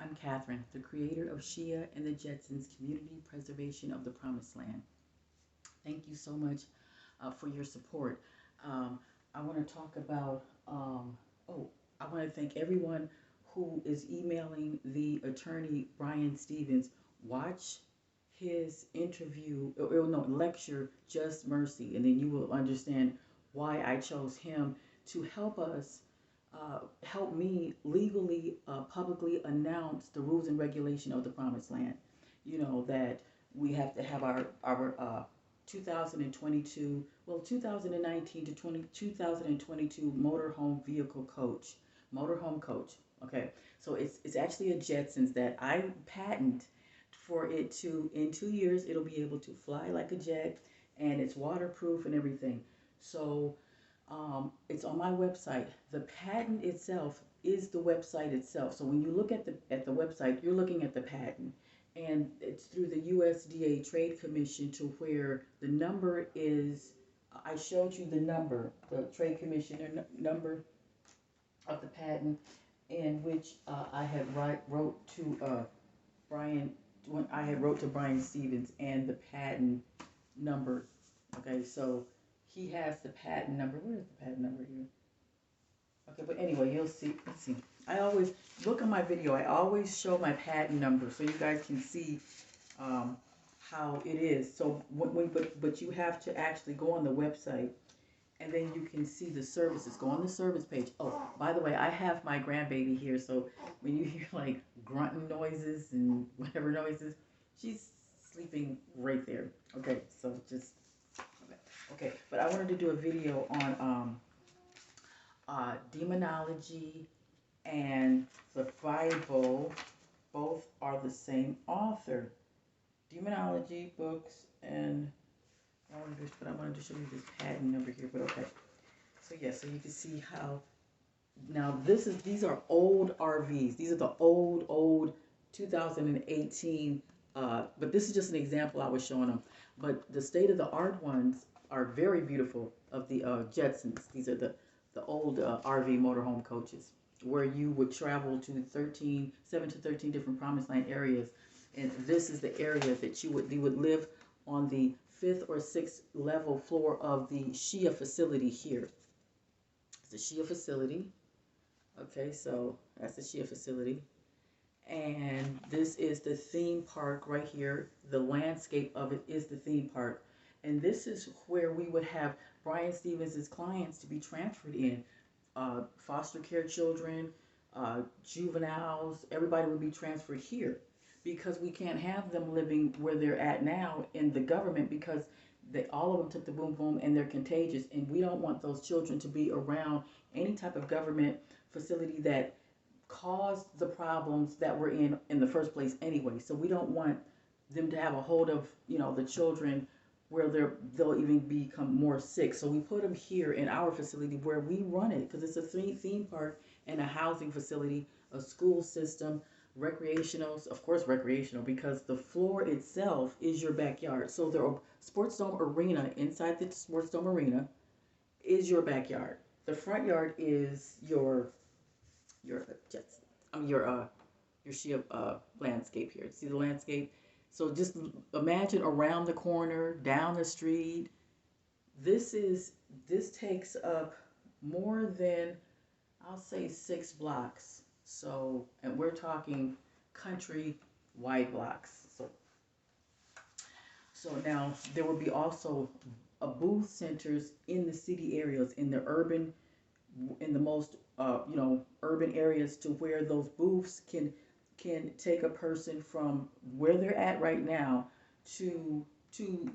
I'm Catherine, the creator of Shia and the Jetsons Community Preservation of the Promised Land. Thank you so much for your support. Um, I want to talk about, oh, I want to thank everyone who is emailing the attorney Brian Stevens. Watch his interview, or no, lecture, Just Mercy, and then you will understand why I chose him to help us, help me legally, publicly announce the rules and regulation of the Promised Land. You know, that we have to have our 2022, well, 2019 to 2022 motorhome vehicle coach, motorhome coach. Okay, so it's actually a Jetsons that I patent for it to, in 2 years, it'll be able to fly like a jet, and it's waterproof and everything. So it's on my website. The patent itself is the website itself. So when you look at the website, you're looking at the patent, and it's through the USDA Trade Commission to where the number is. I showed you the number, the Trade Commissioner number of the patent, in which I had wrote to Brian when I had wrote to Brian Stevens, and the patent number. Okay, so he has the patent number. Where is the patent number here? Okay, but anyway, you'll see. Let's see. I always look at my video. I always show my patent number so you guys can see um, how it is. So but you have to actually go on the website, and then you can see the services. Go on the service page. Oh, by the way, I have my grandbaby here, so when you hear like grunting noises and whatever noises, she's sleeping right there. Okay, so just okay. But I wanted to do a video on demonology and the Bible. Both are the same author. Demonology books, and I wanted to show you this patent number here, but okay. So yeah, so you can see how now these are old RVs. These are the old 2018. But this is just an example I was showing them. But the state of the art ones are very beautiful of the Jetsons. These are the old RV motorhome coaches where you would travel to 7 to 13 different promised land areas, and this is the area that you would live on the 5th or 6th level floor of the Shia facility here. It's the Shia facility. Okay, so that's the Shia facility. And this is the theme park right here. The landscape of it is the theme park. And this is where we would have Brian Stevens' clients to be transferred in. Foster care children, juveniles, everybody would be transferred here, because we can't have them living where they're at now in the government, because all of them took the boom boom and they're contagious, and we don't want those children to be around any type of government facility that caused the problems that we're in the first place anyway. So we don't want them to have a hold of, the children where they'll even become more sick. So we put them here in our facility where we run it, because it's a theme park and a housing facility, a school system, recreational, of course recreational, because the floor itself is your backyard. So the sports dome arena, inside the sports dome arena, is your backyard. The front yard is your jets. Your Shia landscape here. See the landscape? So just imagine around the corner, down the street. This takes up more than, I'll say, 6 blocks. So, and we're talking country wide blocks. So now there will be also a booth centers in the city areas, in the most urban areas, to where those booths can take a person from where they're at right now to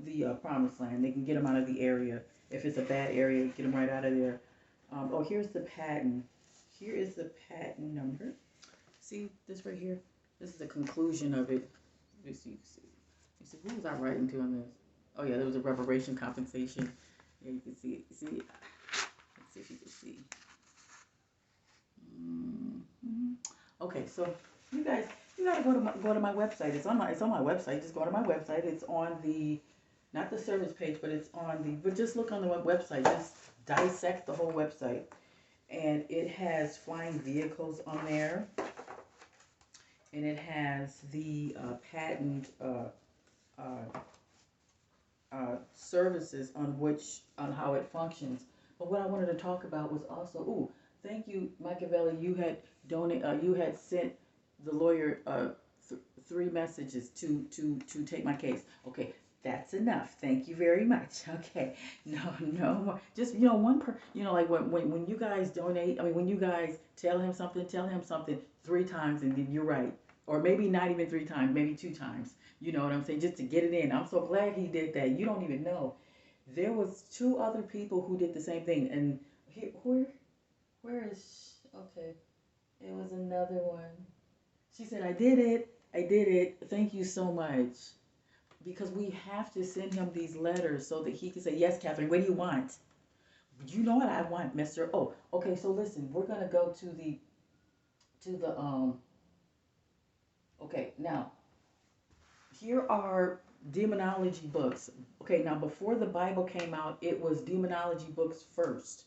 the promised land. They can get them out of the area. If it's a bad area, get them right out of there. Here's the patent. Here is the patent number. See this right here? This is the conclusion of it. You see, who was I writing to on this? Oh yeah, there was a reparation compensation. Yeah, you can see it. You see it? Let's see if you can see. Okay, so you guys, you gotta go to my website. It's on my website. Just go to my website. It's on the, not the service page, but it's on the. But just look on the website. Just dissect the whole website, and it has flying vehicles on there. and it has the patent uh, services on how it functions. But what I wanted to talk about was also, ooh, thank you, Machiavelli. You had sent the lawyer three messages to take my case. Okay, that's enough. Thank you very much. Okay, no more. Just one per. Like when you guys donate. I mean, when you guys tell him something three times, and then you're right, or maybe not even three times, maybe two times. You know what I'm saying? Just to get it in. I'm so glad he did that. You don't even know. There was two other people who did the same thing, and here, where is? Okay, it was another one. She said, "I did it. I did it. Thank you so much." Because we have to send him these letters so that he can say, "Yes, Catherine. What do you want?" You know what I want, Mister. Oh, okay. So listen, we're gonna go to the. Okay, now here are demonology books. Okay, now before the Bible came out, it was demonology books first.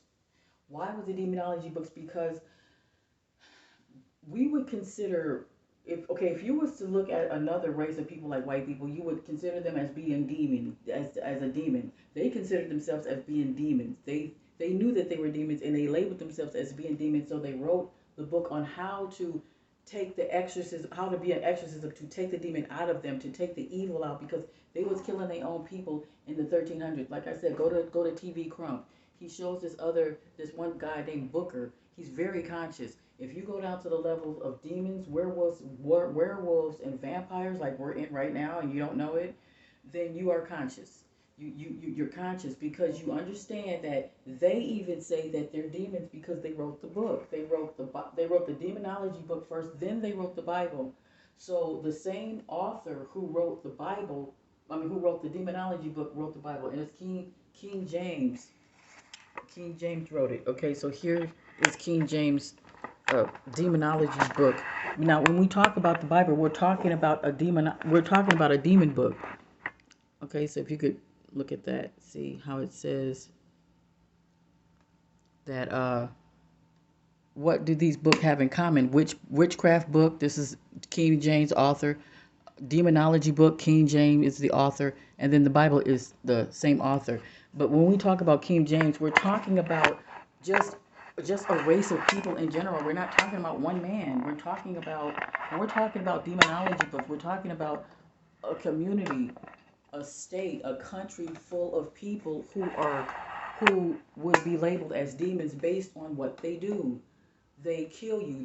Why was it demonology books? Because we would consider if you was to look at another race of people like white people, you would consider them as being demon as a demon. They considered themselves as being demons. They knew that they were demons and they labeled themselves as being demons. So they wrote the book on how to take the exorcism, how to be an exorcism, to take the demon out of them, to take the evil out, because they was killing their own people in the 1300s. Like I said, go to TV Crump. He shows this one guy named Booker. He's very conscious. If you go down to the levels of demons, werewolves, and vampires, like we're in right now, and you don't know it, then you are conscious. You're conscious because you understand that they even say that they're demons because they wrote the book. They wrote the demonology book first, then they wrote the Bible. So the same author who wrote the Bible, I mean, who wrote the demonology book, wrote the Bible, and it's King James. King James wrote it. Okay, so here is King James demonology book. Now, when we talk about the Bible, we're talking about a demon. We're talking about a demon book. Okay, so if you could look at that, see how it says that. What do these books have in common? Which witchcraft book? This is King James author. Demonology book. King James is the author, and then the Bible is the same author. But when we talk about King James, we're talking about just just a race of people in general. We're not talking about one man. When we're talking about demonology books, we're talking about a community, a state, a country full of people who would be labeled as demons based on what they do. They kill you.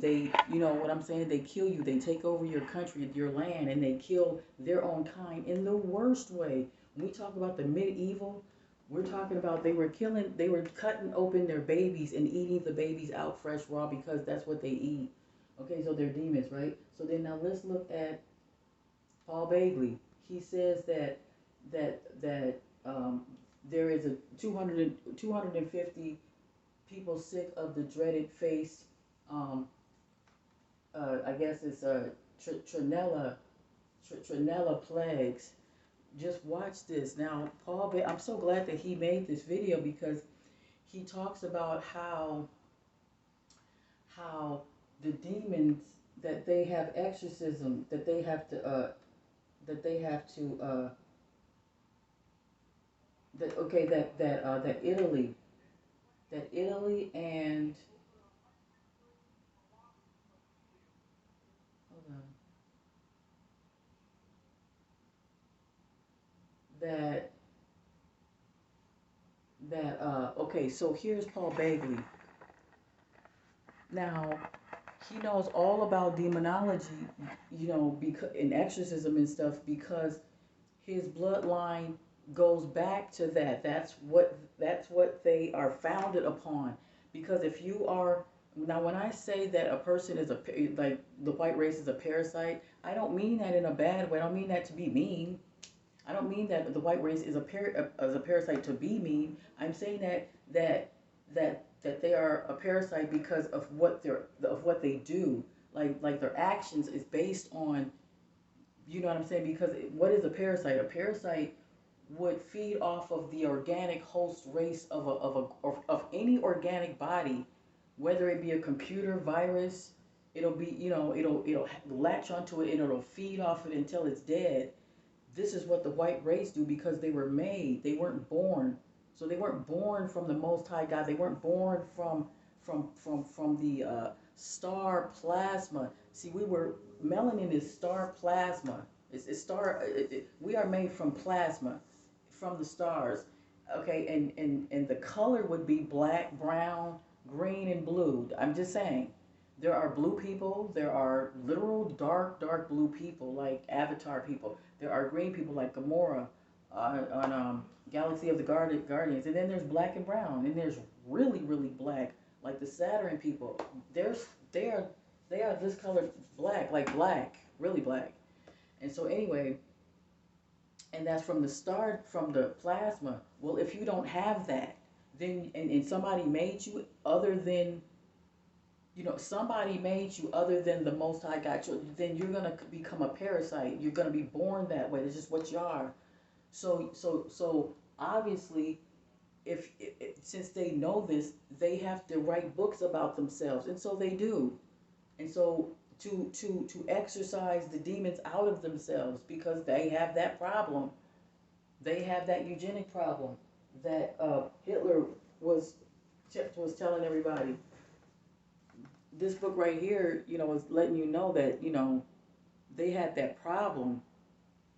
You know what I'm saying? They kill you. They take over your country, your land, and they kill their own kind in the worst way. When we talk about the medieval, we're talking about they were cutting open their babies and eating the babies out fresh raw because that's what they eat. Okay, so they're demons, right? So then now let's look at Paul Bagley. He says that there is a 250 people sick of the dreaded face. Um, I guess it's Trinella plagues. Just watch this now. I'm so glad that he made this video because he talks about how the demons that they have exorcism that they have to that okay that Italy and hold on that okay, so here's Paul Bagley. Now he knows all about demonology, because in exorcism and stuff, because his bloodline goes back to that. That's what they are founded upon. Because if you are now, when I say that a person is like the white race is a parasite, I don't mean that in a bad way. I don't mean that to be mean. I don't mean that the white race is as a parasite to be mean. I'm saying that they are a parasite because of what they do. Like their actions is based on, you know what I'm saying? Because what is a parasite? A parasite would feed off of the organic host race of any organic body, whether it be a computer virus, It'll be, it'll latch onto it and it'll feed off it until it's dead. This is what the white race do because they were made. They weren't born. So they weren't born from the Most High God. They weren't born from the star plasma. See, melanin is star plasma. It's star. We are made from plasma, from the stars. Okay, and the color would be black, brown, green, and blue. I'm just saying. There are blue people. There are literal dark blue people like Avatar people. There are green people like Gamora on Galaxy of the Guardians. And then there's black and brown. And there's really black like the Saturn people. There's they are they are this color black, like black, really black. And so anyway, and that's from the start, from the plasma. Well, if you don't have that, then and somebody made you other than somebody made you other than the Most High God, then you're gonna become a parasite. You're gonna be born that way. That's just what you are. So obviously, if since they know this, they have to write books about themselves, and so they do. And so to exorcise the demons out of themselves because they have that problem. They have that eugenic problem that Hitler was was telling everybody. This book right here, is letting you know that they had that problem,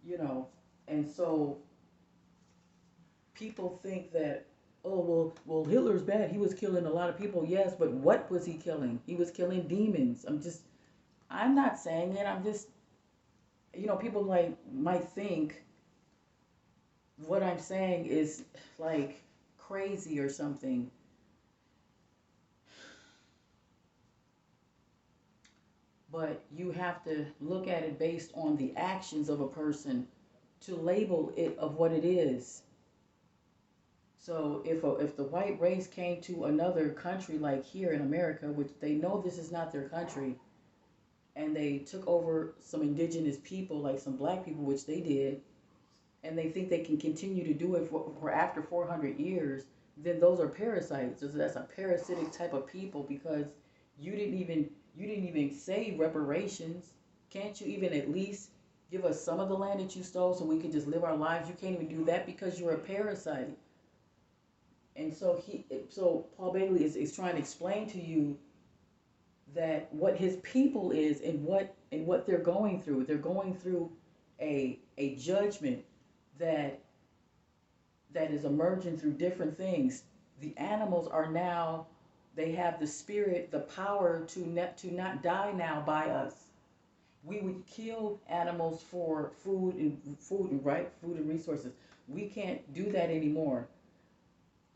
you know, and so people think that, oh, well Hitler's bad. He was killing a lot of people. Yes, but what was he killing? He was killing demons. I'm not saying it. I'm just, people might think what I'm saying is like crazy or something. But you have to look at it based on the actions of a person to label it of what it is. So if the white race came to another country like here in America, which they know this is not their country, and they took over some indigenous people, like some black people, which they did, and they think they can continue to do it for after 400 years, then those are parasites. So that's a parasitic type of people because you didn't even say reparations. Can't you even at least give us some of the land that you stole so we could just live our lives? You can't even do that because you're a parasite. And so Paul Bailey is trying to explain to you that what his people is and what they're going through. They're going through a judgment that is emerging through different things. The animals are now, they have the spirit, the power to not die now by us. We would kill animals for food and resources. We can't do that anymore.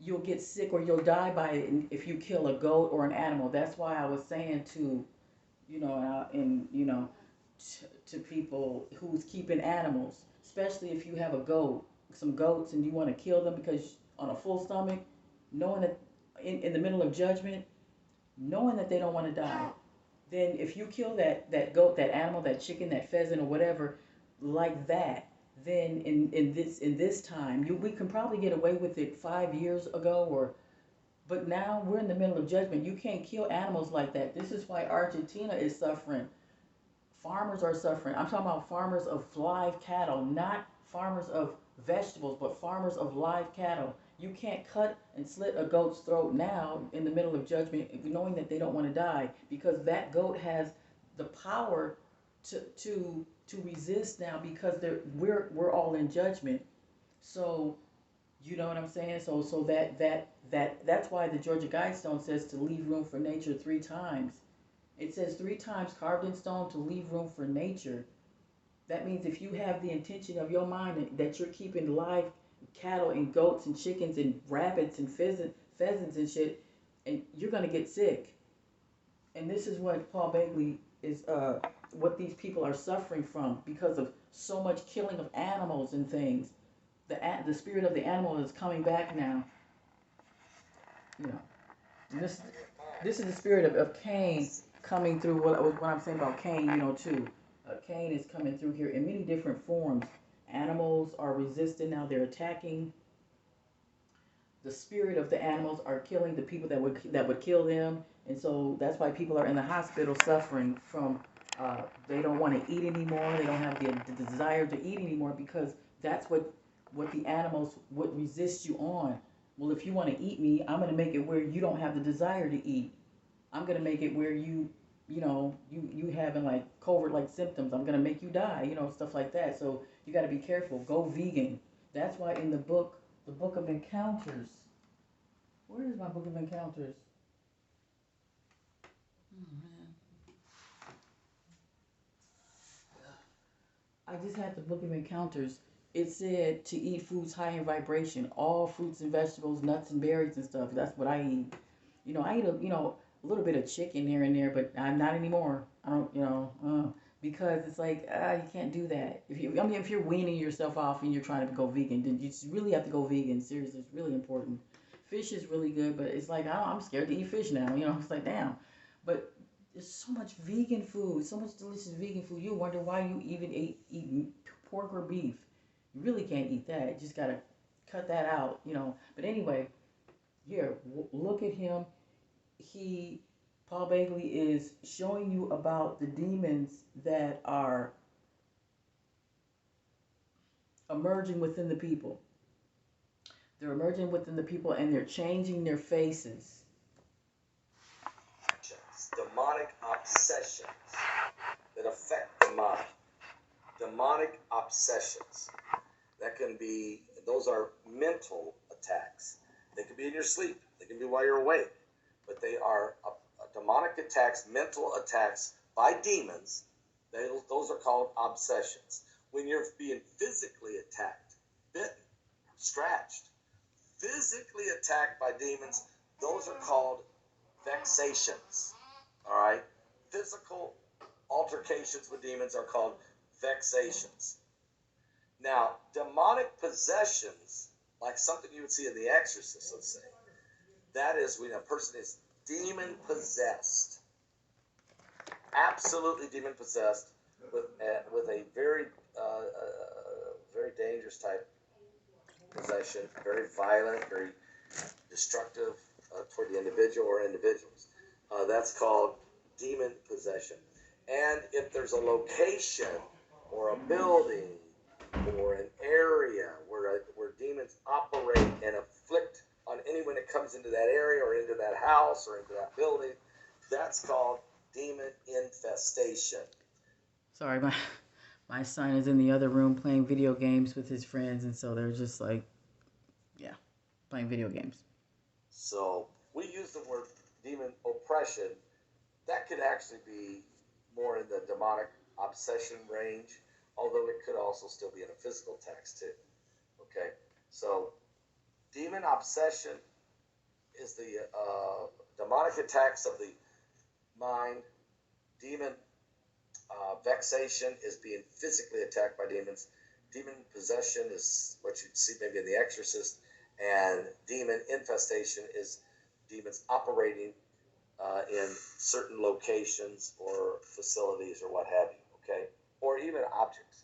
You'll get sick or you'll die by it if you kill a goat or an animal. That's why I was saying to, to people who's keeping animals, especially if you have some goats, and you want to kill them because on a full stomach, knowing that in the middle of judgment, knowing that they don't want to die, then if you kill that goat, that animal, that chicken, that pheasant, or whatever, like that, then in this time, we can probably get away with it 5 years ago, but now we're in the middle of judgment. You can't kill animals like that. This is why Argentina is suffering. Farmers are suffering. I'm talking about farmers of live cattle, not farmers of vegetables, but farmers of live cattle. You can't cut and slit a goat's throat now in the middle of judgment, knowing that they don't want to die, because that goat has the power to resist now because we're all in judgment. So you know what I'm saying? So that's why the Georgia Guidestone says to leave room for nature 3 times. It says 3 times carved in stone to leave room for nature. That means if you have the intention of your mind that you're keeping live cattle and goats and chickens and rabbits and pheasants and shit, and you're gonna get sick. And this is what Paul Bailey is, what these people are suffering from because of so much killing of animals and things. The spirit of the animal is coming back now. You know, and this is the spirit of Cain coming through. What I'm saying about Cain, too. Cain is coming through here in many different forms. Animals are resistant now; they're attacking. The spirit of the animals are killing the people that would kill them, And so that's why people are in the hospital suffering from, they don't want to eat anymore. They don't have the desire to eat anymore because that's what the animals would resist you on. Well, if you want to eat me, I'm going to make it where you don't have the desire to eat. I'm going to make it where you having like covert like symptoms. I'm going to make you die, stuff like that. So you got to be careful. Go vegan. That's why in the book of encounters, where is my book of encounters? Oh, man. I just had the book of encounters. It said to eat foods high in vibration, all fruits and vegetables, nuts and berries and stuff. That's what I eat. I eat a little bit of chicken here and there, but I'm not anymore. I don't, because it's like you can't do that. If you're weaning yourself off and you're trying to go vegan, then you just really have to go vegan. Seriously, it's really important. Fish is really good, but it's like I'm scared to eat fish now. It's like damn. But there's so much vegan food, so much delicious vegan food. You wonder why you even eat pork or beef. You really can't eat that. You just gotta cut that out. But anyway, here, look at him. Paul Bagley is showing you about the demons that are emerging within the people. They're emerging within the people and they're changing their faces. Demonic obsessions that affect the mind. Demonic obsessions. Those are mental attacks. They can be in your sleep. They can be while you're awake. But they are demonic attacks, mental attacks by demons. Those are called obsessions. When you're being physically attacked, bitten, scratched, physically attacked by demons, those are called vexations. All right? Physical altercations with demons are called vexations. Now, demonic possessions, like something you would see in The Exorcist, let's say, that is when a person is demon possessed, absolutely demon possessed, with a very very dangerous type possession, very violent, very destructive toward the individual or individuals. That's called demon possession. And if there's a location or a building or an area where demons operate and afflict on anyone that comes into that area or into that house or into that building, that's called demon infestation. Sorry, my son is in the other room playing video games with his friends, and so they're just like, playing video games. So we use the word demon oppression. That could actually be more in the demonic obsession range, although it could also still be in a physical text too. Okay, so demon obsession is the demonic attacks of the mind. Demon vexation is being physically attacked by demons. Demon possession is what you'd see maybe in The Exorcist. And demon infestation is demons operating in certain locations or facilities or what have you, okay? Or even objects.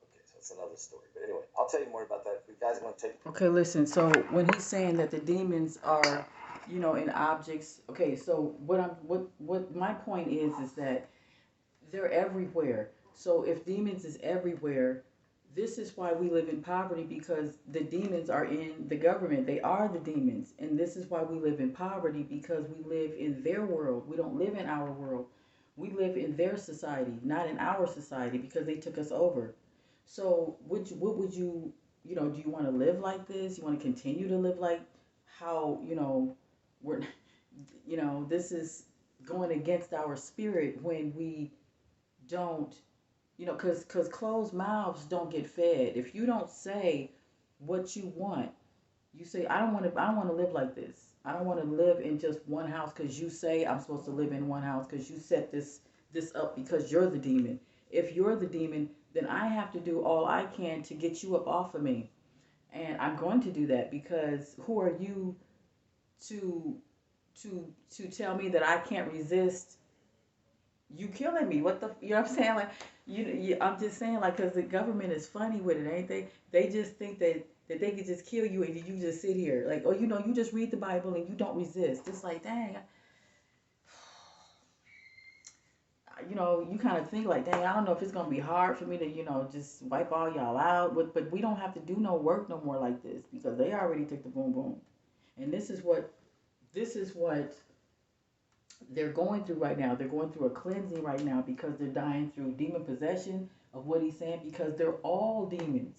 Okay, so that's another story. But anyway, I'll tell you more about that if you guys want to take... Okay, listen, so when he's saying that the demons are, in objects, okay, so what my point is that they're everywhere. So if demons is everywhere, this is why we live in poverty, because the demons are in the government. They are the demons. And this is why we live in poverty, because we live in their world. We don't live in our world. We live in their society, not in our society, because they took us over. So what would you, do you want to live like this? You want to continue to live like how, we're, this is going against our spirit when we don't, because closed mouths don't get fed. If you don't say what you want, you say, I don't want to live like this. I don't want to live in just one house because you say I'm supposed to live in one house because you set this up because you're the demon. If you're the demon, then I have to do all I can to get you up off of me. And I'm going to do that, because who are you to tell me that I can't resist you killing me? What the, you know what I'm saying? Like, I'm just saying, like, because the government is funny with it, ain't they? They just think that they can just kill you and you just sit here. Like, you just read the Bible and you don't resist. It's like, dang. you kind of think like, dang, I don't know if it's gonna be hard for me to, just wipe all y'all out. But we don't have to do no work no more like this because they already took the boom boom. And this is what they're going through right now. They're going through a cleansing right now because they're dying through demon possession of what he's saying because they're all demons.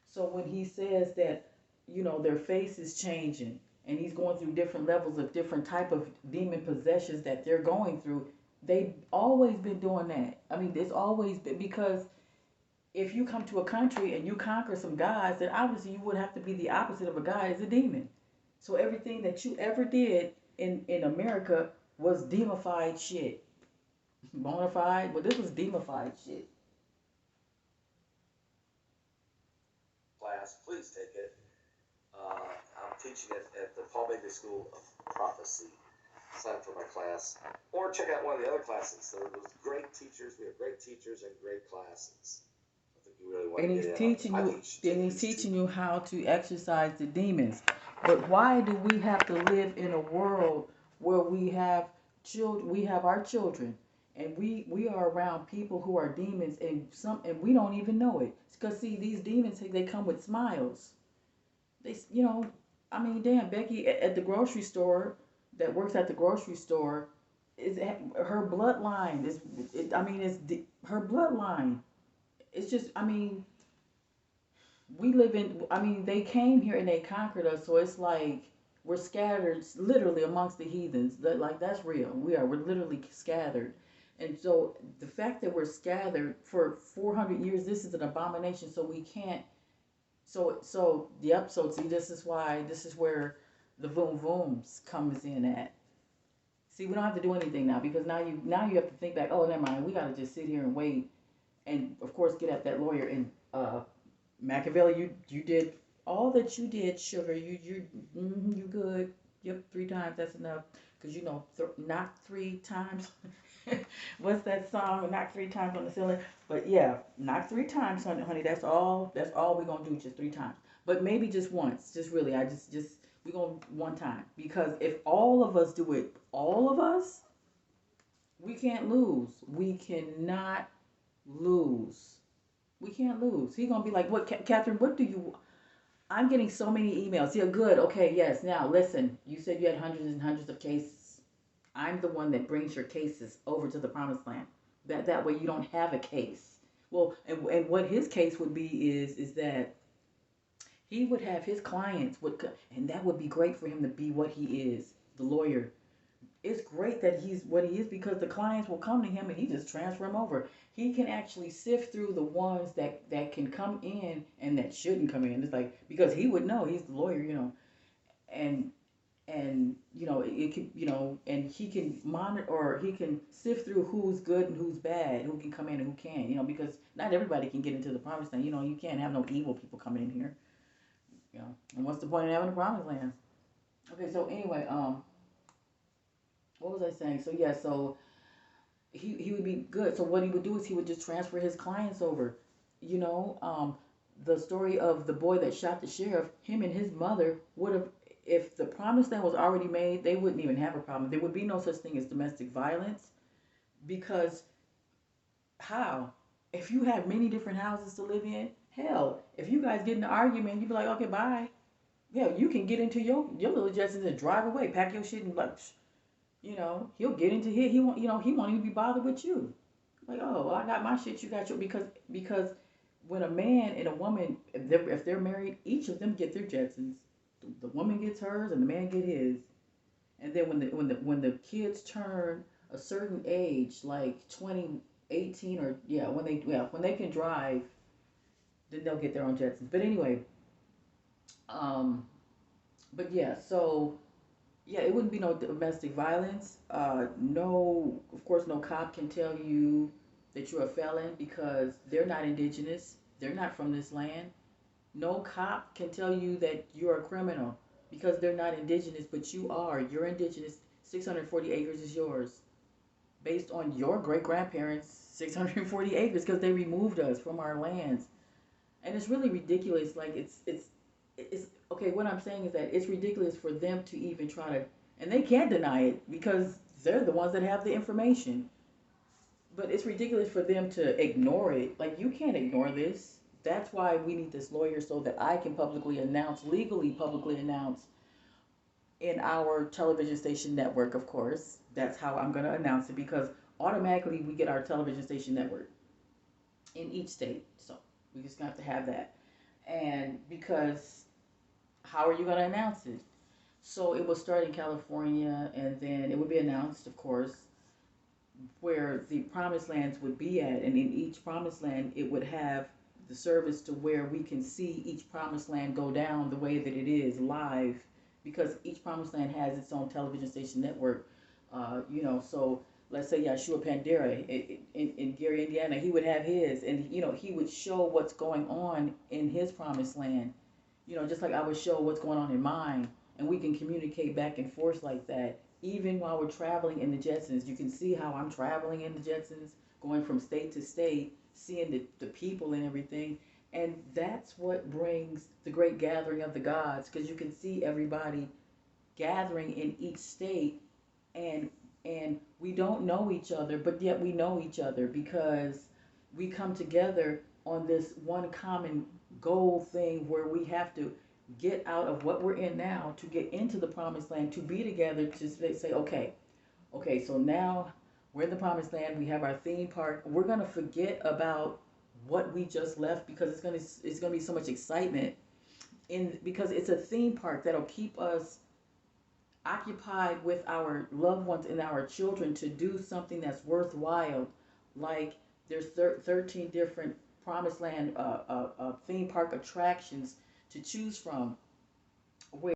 So when he says that, their face is changing and he's going through different levels of different type of demon possessions that they're going through, they've always been doing that. I mean, it's always been because if you come to a country and you conquer some guys, then obviously you would have to be the opposite of a guy is a demon. So everything that you ever did in America was demonified shit. Bona fide, but this was demonified shit. Class, please take it. I'm teaching it at the Paul Bailey School of Prophecy. Sign up for my class, or check out one of the other classes. There was great teachers. We have great teachers and great classes. I think you really want And to he's get in on. teaching I you, teach and he's these teaching two. you how to exercise the demons. But why do we have to live in a world where we have children? We have our children, and we are around people who are demons, and we don't even know it. Because see, these demons they come with smiles. I mean, damn, Becky at the grocery store that works at the grocery store is her bloodline is. I mean, her bloodline. It's just, I mean, we live in. I mean, they came here and they conquered us, so it's like we're scattered literally amongst the heathens. Like that's real. We're literally scattered. And so the fact that we're scattered for 400 years, this is an abomination. So we can't yep. So see, this is where the boom booms comes in at. See, we don't have to do anything now because now you have to think back. Oh, never mind. We got to just sit here and wait, and of course get at that lawyer and Machiavelli. You did all that you did, sugar. You good. Yep, 3 times. That's enough. Cause knock 3 times. What's that song? Knock 3 times on the ceiling. But yeah, knock 3 times, honey. That's all. That's all we're gonna do. Just 3 times. But maybe just once. Just really. I just we're gonna one time because if all of us do it, all of us, we can't lose. We cannot lose. We can't lose. He gonna be like, what, Catherine? What do you? I'm getting so many emails. Yeah, good. Okay, yes. Now listen. You said you had hundreds and hundreds of cases. I'm the one that brings your cases over to the promised land. That way you don't have a case. Well, and what his case would be is that he would have his clients and that would be great for him to be what he is, the lawyer. It's great that he's what he is because the clients will come to him and he just transfer them over. He can actually sift through the ones that can come in and that shouldn't come in. It's like because he would know he's the lawyer, and it can and he can monitor or he can sift through who's good and who's bad, who can come in and who can't, because not everybody can get into the promised land. You can't have no evil people coming in here. And what's the point of having a promised land? Okay, so anyway, what was I saying? So yeah, so he would be good. So what he would do is he would just transfer his clients over. You know, um, the story of the boy that shot the sheriff, him and his mother would have, if the promised land was already made, they wouldn't even have a problem. There would be no such thing as domestic violence because how? If you have many different houses to live in, hell, if you guys get in an argument, you'd be like, okay, bye. Yeah, you can get into your little Jetsons and drive away, pack your shit and like, he'll get into here. He won't even be bothered with you. Like, oh, well, I got my shit, you got your because when a man and a woman, if they're married, each of them get their Jetsons. The woman gets hers and the man get his. And then when the kids turn a certain age, like 20, 18, or yeah, when they can drive, then they'll get their own Jetsons. But anyway, um, but yeah, so yeah, it wouldn't be no domestic violence. No, of course, no cop can tell you that you're a felon because they're not indigenous. They're not from this land. No cop can tell you that you're a criminal because they're not indigenous, but you are. You're indigenous. 640 acres is yours based on your great grandparents' 640 acres because they removed us from our lands. And it's really ridiculous. Like it's okay. What I'm saying is that it's ridiculous for them to even try to, and they can't deny it because they're the ones that have the information. but it's ridiculous for them to ignore it. Like, you can't ignore this. That's why we need this lawyer, so that I can publicly announce, legally publicly announce in our television station network, of course. That's how I'm going to announce it, because automatically we get our television station network in each state. So we just have to have that. And because how are you going to announce it? So it will start in California, and then it would be announced, of course, where the promised lands would be at. And in each promised land, it would have the service to where we can see each promised land go down the way that it is live, because each promised land has its own television station network. So let's say Yeshua Pandera in Gary, Indiana, he would have his, and he would show what's going on in his promised land, just like I would show what's going on in mine, and we can communicate back and forth like that. Even while we're traveling in the Jetsons, you can see how I'm traveling in the Jetsons, going from state to state, seeing the people and everything. And that's what brings the great gathering of the gods, because you can see everybody gathering in each state, and we don't know each other, but yet we know each other, because we come together on this one common goal thing, where we have to get out of what we're in now to get into the promised land, to be together, to say, okay, so now we're in the promised land, we have our theme park, we're going to forget about what we just left, because it's going to be so much excitement in, because it's a theme park that'll keep us occupied with our loved ones and our children, to do something that's worthwhile. Like, there's 13 different promised land theme park attractions to choose from.